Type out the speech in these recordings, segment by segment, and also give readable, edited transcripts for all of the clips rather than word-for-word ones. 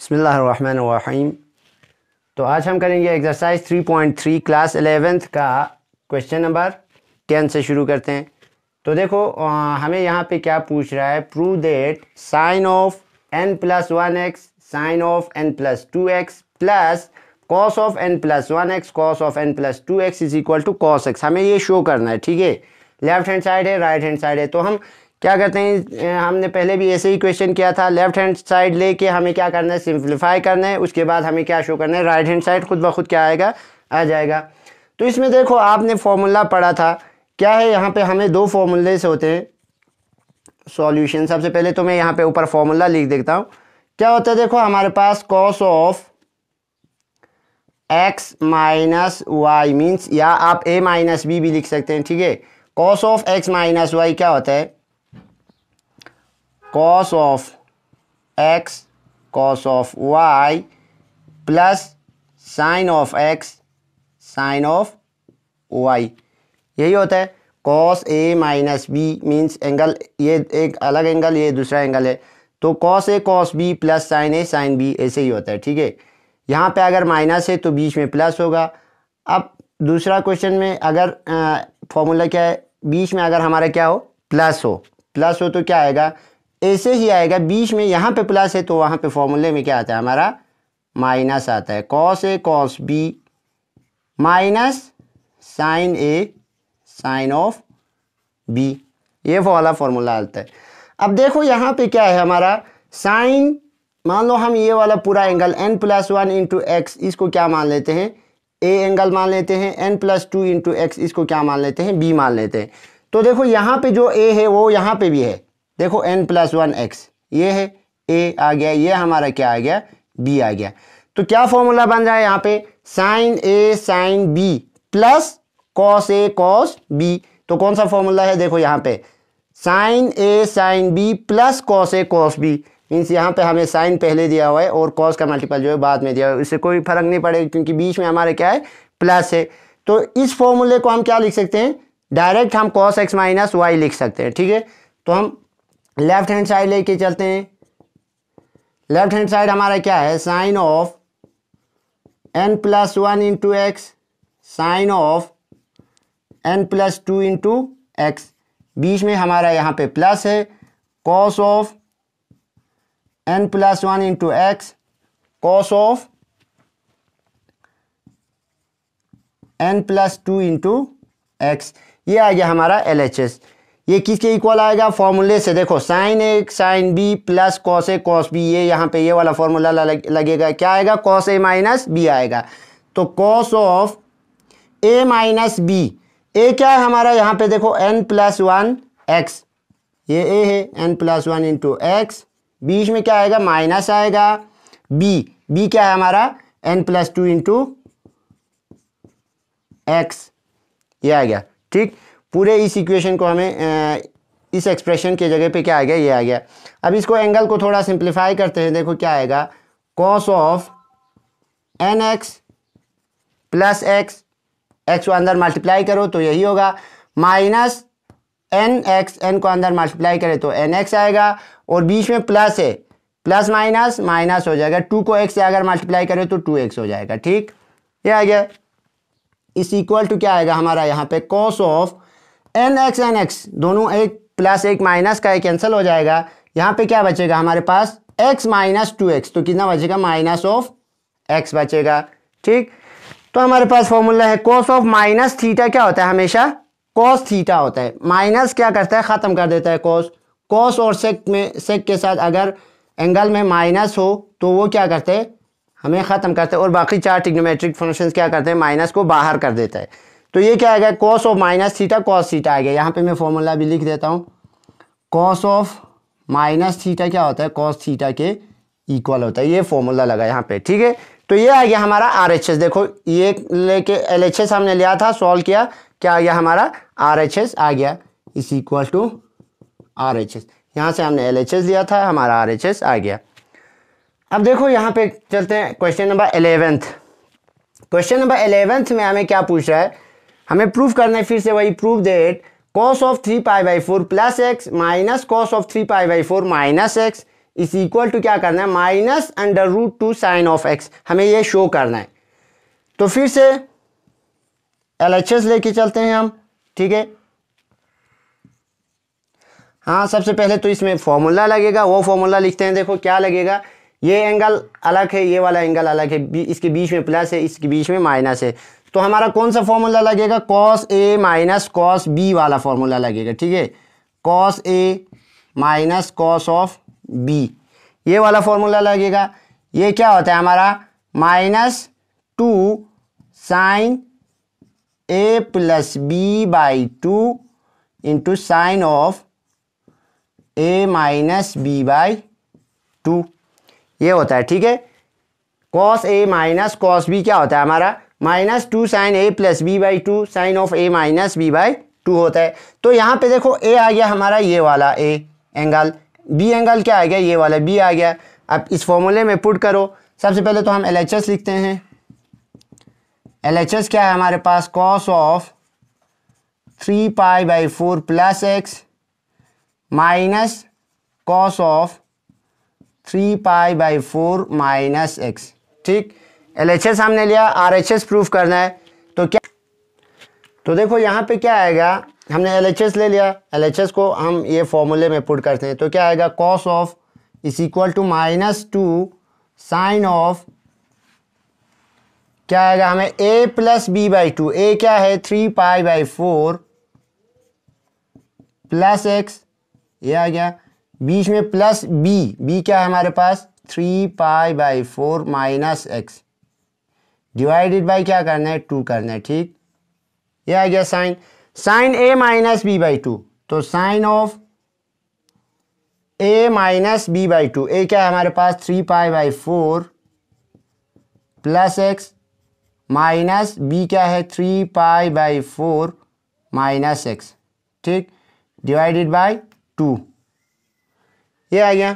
बिस्मिल्लाहिर्रहमानिर्रहीम। तो आज हम करेंगे एक्सरसाइज 3.3 क्लास 11th का क्वेश्चन नंबर 10 से शुरू करते हैं। तो देखो हमें यहाँ पे क्या पूछ रहा है, prove that sine of n plus 1x sine of n plus 2x plus cos of n plus 1x cos of n plus 2x is equal to cos x। हमें ये शो करना है, ठीक है। लेफ्ट हैंड साइड है, right hand side है। तो हम क्या करते हैं, हमने पहले भी ऐसे ही क्वेश्चन किया था। लेफ्ट हैंड साइड लेके हमें क्या करना है, सिंप्लीफाई करना है। उसके बाद हमें क्या शो करना है, राइट हैंड साइड खुद ब खुद क्या आएगा, आ जाएगा। तो इसमें देखो आपने फॉर्मूला पढ़ा था, क्या है यहाँ पे हमें दो फॉर्मूले से होते हैं सॉल्यूशन। सबसे पहले तो मैं यहाँ पे ऊपर फॉर्मूला लिख देता हूँ। क्या होता है, देखो हमारे पास cos of x minus Y means, या आप a माइनस बी भी लिख सकते हैं, ठीक है। Cos of x minus y क्या होता है, cos of x cos of y plus sine of x sine of y, यही होता है। Cos a minus B means angle, ये एक अलग एंगल, ये दूसरा एंगल है। तो cos a cos b plus sine a sine b, ऐसे ही होता है, ठीक है। यहाँ पे अगर माइनस है तो बीच में प्लस होगा। अब दूसरा क्वेश्चन में अगर फॉर्मूला क्या है, बीच में अगर हमारा क्या हो, प्लस हो तो क्या आएगा, ऐसे ही आएगा। बीच में यहाँ पे प्लस है तो वहाँ पे फॉर्मूले में क्या आता है, हमारा माइनस आता है। Cos A cos B minus sine A sine of B, ये वाला फॉर्मूला आता है। अब देखो यहाँ पे क्या है हमारा साइन, मान लो हम ये वाला पूरा angle n plus 1 into x, इसको क्या मान लेते हैं, a एंगल मान लेते हैं। n प्लस 2 इंटू एक्स, इसको क्या मान लेते हैं, b मान लेते हैं। तो देखो यहाँ पे जो a है वो यहाँ पे भी है। देखो n प्लस 1 एक्स, ये है a आ गया, ये हमारा क्या आ गया, b आ गया। तो क्या फॉर्मूला बन रहा है यहाँ पे, sine a sine b plus cos a cos b। तो कौन सा फॉर्मूला है, देखो यहाँ पे sine a sine b plus cos a cos b मीन्स यहाँ पे हमें साइन पहले दिया हुआ है और कॉस का मल्टीपल जो है बाद में दिया हुआ है। इससे कोई फर्क नहीं पड़ेगा क्योंकि बीच में हमारे क्या है, प्लस है। तो इस फॉर्मूले को हम क्या लिख सकते हैं, डायरेक्ट हम कॉस एक्स माइनस वाई लिख सकते हैं, ठीक है। तो हम लेफ्ट हैंड साइड लेके चलते हैं। लेफ्ट हैंड साइड हमारा क्या है, sine of n plus 1 into X sine of n plus 2 into X, बीच में हमारा यहाँ पे प्लस है। Cos of n plus 1 into X cos of n plus 2 into X, ये आ गया हमारा LHS। ये किसके इक्वल आएगा, फॉर्मूले से देखो sign A sine B plus cos A cos B, ये यहाँ पे ये वाला फॉर्मूला लगेगा। क्या आएगा, कॉस ए माइनस बी आएगा। तो cos of A minus B, A क्या है हमारा यहाँ पे देखो n प्लस 1 एक्स, ये a है n प्लस 1 इंटू एक्स, बीच में क्या आएगा, माइनस आएगा। b क्या है हमारा n प्लस 2 इंटू एक्स, ये आ गया, ठीक। पूरे इस इक्वेशन को हमें इस एक्सप्रेशन के जगह पे क्या आ गया, ये आ गया। अब इसको एंगल को थोड़ा सिंप्लीफाई करते हैं। देखो क्या आएगा, cos of n x plus x, x को अंदर मल्टीप्लाई करो तो यही होगा, माइनस एन एक्स, एन को अंदर मल्टीप्लाई करें तो एन एक्स आएगा। और बीच में प्लस है, प्लस माइनस माइनस हो जाएगा। 2 को एक्स से अगर मल्टीप्लाई करें तो 2x हो जाएगा, ठीक। ये आ गया। इस इक्वल टू क्या आएगा हमारा यहाँ पे, कॉस ऑफ एन एक्स दोनों एक प्लस एक माइनस का एक कैंसिल हो जाएगा। यहाँ पे क्या बचेगा हमारे पास, x माइनस 2x, तो कितना बचेगा, माइनस ऑफ x बचेगा, ठीक। तो हमारे पास फॉर्मूला है कॉस ऑफ माइनस थीटा, क्या होता है हमेशा कॉस थीटा होता है। माइनस क्या करता है, ख़त्म कर देता है कॉस और सेक के साथ अगर एंगल में माइनस हो तो वो क्या करते हैं, हमें ख़त्म करते हैं। और बाकी चार ट्रिग्नोमेट्रिक फंक्शंस क्या करते हैं, माइनस को बाहर कर देता है। तो ये क्या आएगा, cos of minus theta cos theta आ गया। यहाँ पे मैं फॉर्मूला भी लिख देता हूँ, कॉस ऑफ माइनस थीटा क्या होता है, कॉस थीटा के इक्वल होता है। ये फॉर्मूला लगा यहाँ पे, ठीक है। तो ये आ गया हमारा RHS। देखो ये लेके LHS हमने लिया था, सॉल्व किया, क्या आ गया हमारा RHS आ गया, इस इक्वल टू RHS। यहाँ से हमने LHS लिया था, हमारा RHS आ गया। अब देखो यहाँ पे चलते हैं question number 11th। Question number 11th में हमें क्या पूछ रहा है, हमें प्रूफ करना है फिर से वही, proof that cos of 3 pi by 4 plus x minus cos of 3 pi by 4 minus x is equal to क्या करना है, minus under root 2 sine of x, हमें ये शो करना है। तो फिर से LHS लेके चलते हैं हम, ठीक है। हाँ, सबसे पहले तो इसमें फॉर्मूला लगेगा, वो फॉर्मूला लिखते हैं। देखो क्या लगेगा, ये एंगल अलग है, ये वाला एंगल अलग है, इसके बीच में प्लस है, इसके बीच में माइनस है। तो हमारा कौन सा फॉर्मूला लगेगा, cos A minus cos B वाला फॉर्मूला लगेगा, ठीक है। cos A minus cos of B, ये वाला फॉर्मूला लगेगा। ये क्या होता है हमारा, -2 sine A plus B by 2 into sine of A minus B by 2, ये होता है, ठीक है। cos A minus cos B क्या होता है हमारा, -2 sine A plus B by 2 sine of A minus B by 2 होता है। तो यहाँ पे देखो A आ गया हमारा ये वाला A एंगल, B एंगल क्या आ गया, ये वाला B आ गया। अब इस फॉर्मूले में पुट करो। सबसे पहले तो हम LHS लिखते हैं। LHS क्या है हमारे पास, cos of 3 pi by 4 plus x minus cos of 3 pi by 4 minus x, ठीक। LHS हमने लिया, RHS प्रूफ करना है। तो क्या, तो देखो यहाँ पे क्या आएगा, हमने LHS ले लिया, LHS को हम ये फॉर्मूले में पुट करते हैं। तो क्या आएगा, cos of is equal to -2 sine of, क्या आएगा हमें, A plus B by 2, A क्या है 3 पाई बाई 4 प्लस एक्स, ये आ गया, बीच में प्लस B क्या है हमारे पास 3 pi by 4 minus x, divided by क्या करना है, 2 करना है, ठीक। ये आ गया sine A minus B by 2। तो sine of A minus B by 2, A क्या है हमारे पास 3 pi by 4 plus x minus B क्या है 3 पाई बाई 4 माइनस एक्स, ठीक, डिवाइडेड बाई 2, ये आ गया।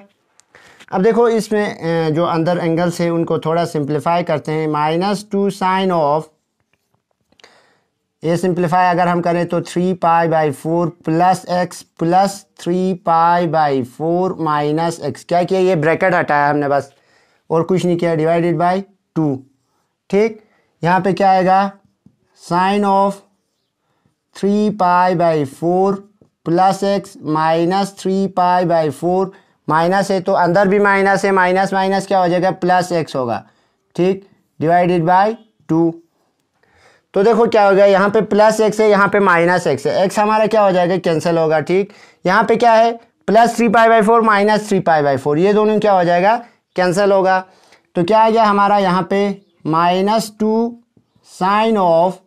अब देखो इसमें जो अंदर एंगल्स है उनको थोड़ा सिंप्लीफाई करते हैं। -2 साइन ऑफ, ये सिंप्लीफाई अगर हम करें तो 3 pi by 4 plus x plus 3 pi by 4 minus x, क्या किया, ये ब्रैकेट हटाया हमने बस, और कुछ नहीं किया, डिवाइडेड बाई 2, ठीक। यहाँ पे क्या आएगा, sine of 3 pi by 4 plus x minus 3 pi by 4, minus है तो अंदर भी माइनस है, माइनस माइनस क्या हो जाएगा, प्लस एक्स होगा, ठीक, डिवाइडेड बाई 2। तो देखो क्या हो गया, यहाँ पे प्लस एक्स है, यहाँ पे माइनस एक्स है, एक्स हमारा क्या हो जाएगा, कैंसिल होगा, ठीक। यहाँ पे क्या है, plus 3 pi by 4 minus 3 pi by 4, ये दोनों क्या हो जाएगा, कैंसिल होगा। तो क्या आ गया हमारा यहाँ पे -2 sine of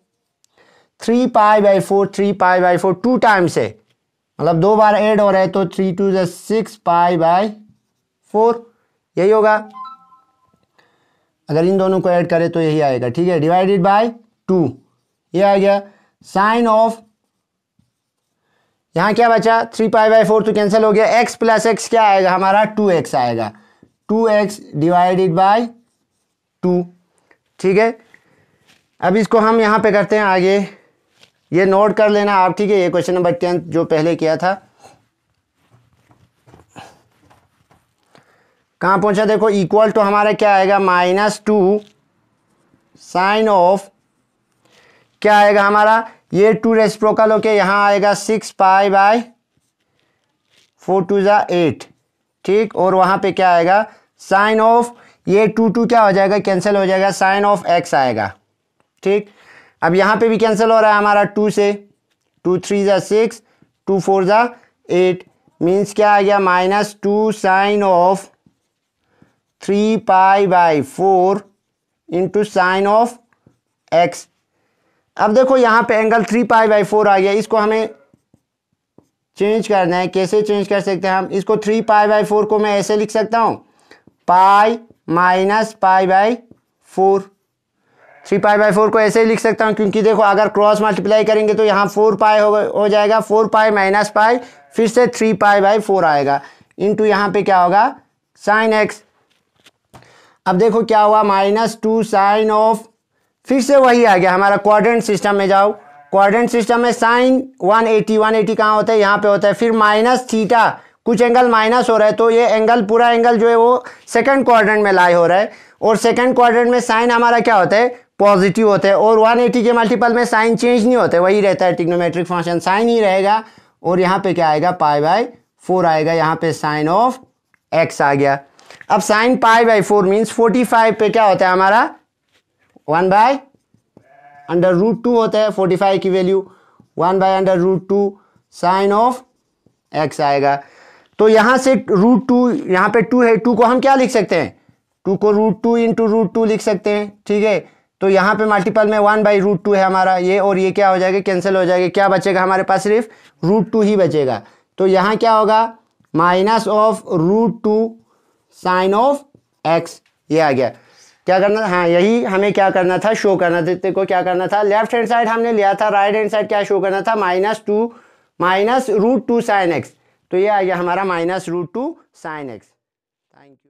3 pi by 4, 3 pi by 4 2 times है, मतलब 2 बार ऐड हो रहा है, तो 3 2 6 पाई बाई 4, यही होगा। अगर इन दोनों को ऐड करें तो यही आएगा, ठीक है, डिवाइडेड बाई 2, ये आ गया। साइन ऑफ, यहाँ क्या बचा, 3 पाई बाई 4 तो कैंसिल हो गया, x प्लस एक्स क्या आएगा हमारा, 2x आएगा, 2x डिवाइडेड बाई 2, ठीक है। अब इसको हम यहाँ पे करते हैं आगे, ये नोट कर लेना आप, ठीक है, ये क्वेश्चन नंबर 10 जो पहले किया था। कहाँ पहुंचा, देखो इक्वल टू हमारा क्या आएगा, -2 साइन ऑफ, क्या आएगा हमारा, ये 2 रेसिप्रोकल होके यहाँ आएगा 6 पाई बाई 4 2 8, ठीक, और वहाँ पे क्या आएगा, साइन ऑफ, ये 2 क्या हो जाएगा, कैंसिल हो जाएगा, साइन ऑफ x आएगा, ठीक। अब यहाँ पे भी कैंसिल हो रहा है हमारा 2 से, 2 3 6, 2 4 8, मीन्स क्या आ गया, -2 sine of 3 pi by 4 into sine of x। अब देखो यहाँ पे एंगल 3 पाई बाई 4 आ गया, इसको हमें चेंज करना है। कैसे चेंज कर सकते हैं हम इसको, 3 पाई बाई 4 को मैं ऐसे लिख सकता हूँ, pi minus pi by 4, 3 pi by 4 को ऐसे ही लिख सकता हूँ, क्योंकि देखो अगर क्रॉस मल्टीप्लाई करेंगे तो यहाँ 4 पाई हो जाएगा, 4 पाई माइनस पाई, फिर से 3 पाई बाई 4 आएगा, इंटू यहाँ पे क्या होगा, साइन एक्स। अब देखो क्या हुआ, -2 साइन ऑफ, फिर से वही आ गया हमारा, क्वाड्रेंट सिस्टम में जाओ, क्वाड्रेंट सिस्टम में साइन 180 कहाँ होता है, यहाँ पे होता है, फिर माइनस थीटा कुछ एंगल माइनस हो रहा है, तो ये एंगल पूरा एंगल जो है वो सेकंड क्वाड्रेंट में लाई हो रहा है, और सेकंड क्वाड्रेंट में साइन हमारा क्या होता है, पॉजिटिव होता है, और 180 के मल्टीपल में साइन चेंज नहीं होता है, वही रहता है ट्रिग्नोमेट्रिक फंक्शन, साइन ही रहेगा। और यहाँ पे क्या आएगा, π/4 आएगा, यहाँ पे साइन ऑफ x आ गया। अब साइन π/4 मीन्स 45 पे क्या होता है हमारा 1/√2 होता है, 45 की वैल्यू 1/√2 साइन ऑफ x आएगा। तो यहाँ से √2, यहाँ पे 2 है, 2 को हम क्या लिख सकते हैं, 2 को √2 इंटू √2 लिख सकते हैं, ठीक है। तो यहाँ पे मल्टीपल में 1/√2 है हमारा ये, और ये क्या हो जाएगा, कैंसिल हो जाएगा, क्या बचेगा हमारे पास, सिर्फ √2 ही बचेगा। तो यहाँ क्या होगा, minus of √2 sine of x, ये आ गया। क्या करना था, हाँ यही हमें क्या करना था, शो करना था, तेरे को क्या करना था, लेफ्ट हैंड साइड हमने लिया था, राइट हैंड साइड क्या शो करना था, -√2 साइन x। तो ये आ गया हमारा -√2 साइन x। Thank you.